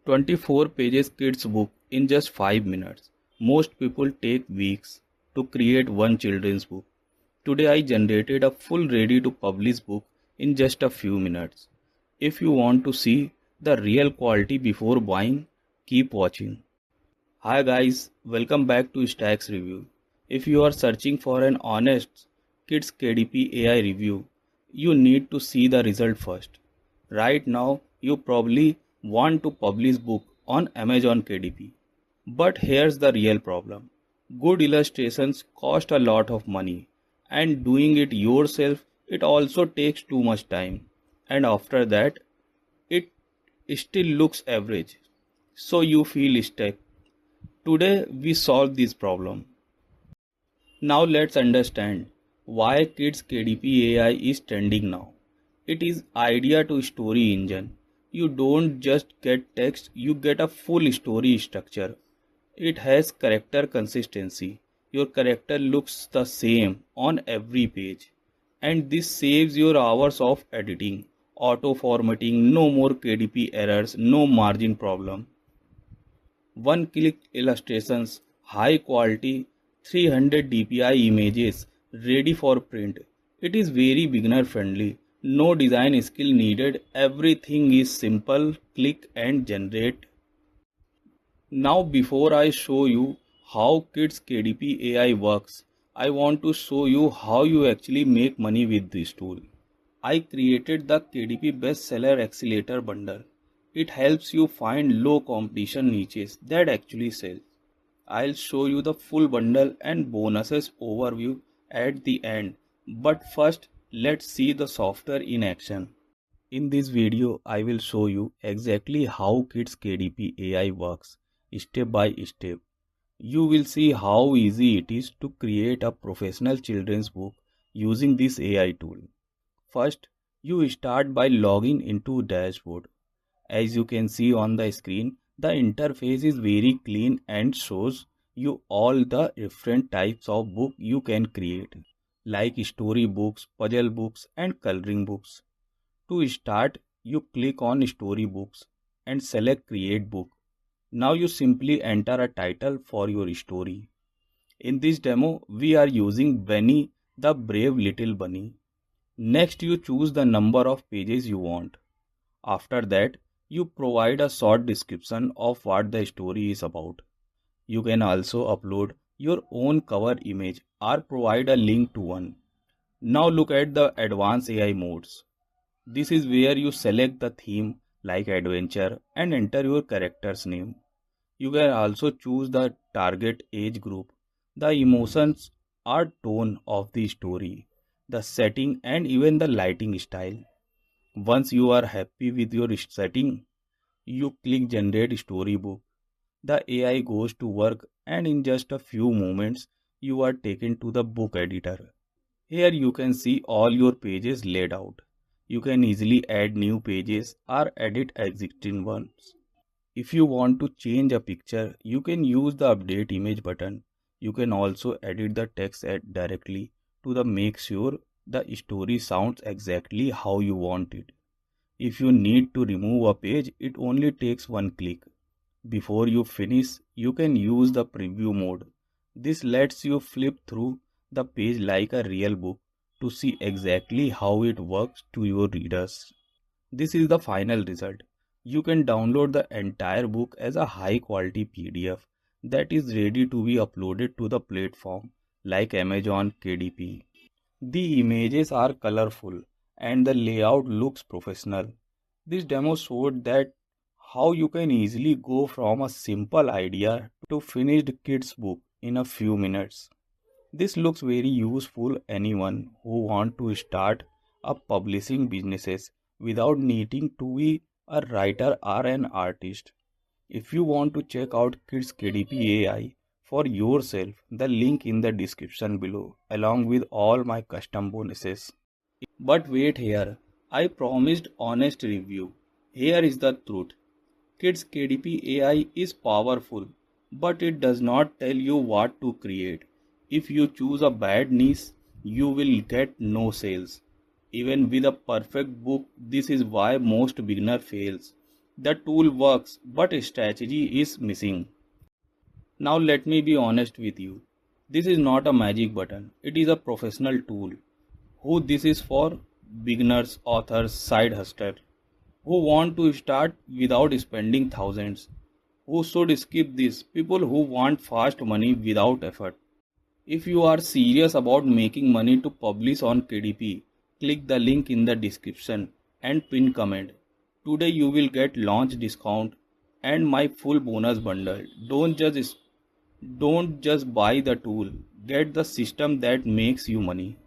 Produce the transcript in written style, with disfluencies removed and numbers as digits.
24 pages kids book in just 5 minutes. Most people take weeks to create one children's book. Today I generated a full ready to publish book in just a few minutes. If you want to see the real quality before buying, keep watching. Hi guys, welcome back to Stacks Review. If you are searching for an honest Kids KDP AI review, you need to see the result first. Right now, you probably want to publish book on Amazon KDP. But here's the real problem. Good illustrations cost a lot of money, and doing it yourself it also takes too much time. And after that, it still looks average. So you feel stuck. Today we solve this problem. Now let's understand why Kids KDP AI is trending now. It is idea to story engine. You don't just get text, you get a full story structure. It has character consistency. Your character looks the same on every page. And this saves your hours of editing, auto formatting, no more KDP errors, no margin problem. One click illustrations, high quality 300 dpi images ready for print. It is very beginner friendly. No design skill needed. Everything is simple. Click and generate. Now before I show you how Kids KDP AI works, I want to show you how you actually make money with this tool. I created the KDP bestseller accelerator bundle. It helps you find low competition niches that actually sell. I'll show you the full bundle and bonuses overview at the end. But first, let's see the software in action. In this video, I will show you exactly how Kids KDP AI works, step by step. You will see how easy it is to create a professional children's book using this AI tool. First, you start by logging into dashboard. As you can see on the screen, the interface is very clean and shows you all the different types of book you can create, like story books, puzzle books, and coloring books. To start, you click on story books and select create book. Now you simply enter a title for your story. In this demo, we are using Benny the Brave Little Bunny. Next, you choose the number of pages you want. After that, you provide a short description of what the story is about. You can also upload your own cover image or provide a link to one. Now look at the advanced AI modes. This is where you select the theme like adventure and enter your character's name. You can also choose the target age group, the emotions or tone of the story, the setting and even the lighting style. Once you are happy with your setting, you click generate storybook. The AI goes to work and in just a few moments you are taken to the book editor. Here you can see all your pages laid out. You can easily add new pages or edit existing ones. If you want to change a picture, you can use the update image button. You can also edit the text directly to make sure the story sounds exactly how you want it. If you need to remove a page, it only takes one click. Before you finish, you can use the preview mode. This lets you flip through the page like a real book to see exactly how it works to your readers. This is the final result. You can download the entire book as a high quality PDF that is ready to be uploaded to the platform like Amazon KDP. The images are colorful and the layout looks professional. This demo showed that how you can easily go from a simple idea to finished kids book in a few minutes. This looks very useful anyone who want to start a publishing businesses without needing to be a writer or an artist. If you want to check out Kids KDP AI for yourself, the link in the description below along with all my custom bonuses. But wait here, I promised honest review. Here is the truth. Kids KDP AI is powerful, but it does not tell you what to create. If you choose a bad niche, you will get no sales. Even with a perfect book, this is why most beginner fails. The tool works, but strategy is missing. Now let me be honest with you. This is not a magic button. It is a professional tool. Who this is for? Beginners, authors, side hustlers who want to start without spending thousands. Who should skip this? People who want fast money without effort. If you are serious about making money to publish on KDP, click the link in the description and pin comment. Today you will get launch discount and my full bonus bundle. Don't just buy the tool. Get the system that makes you money.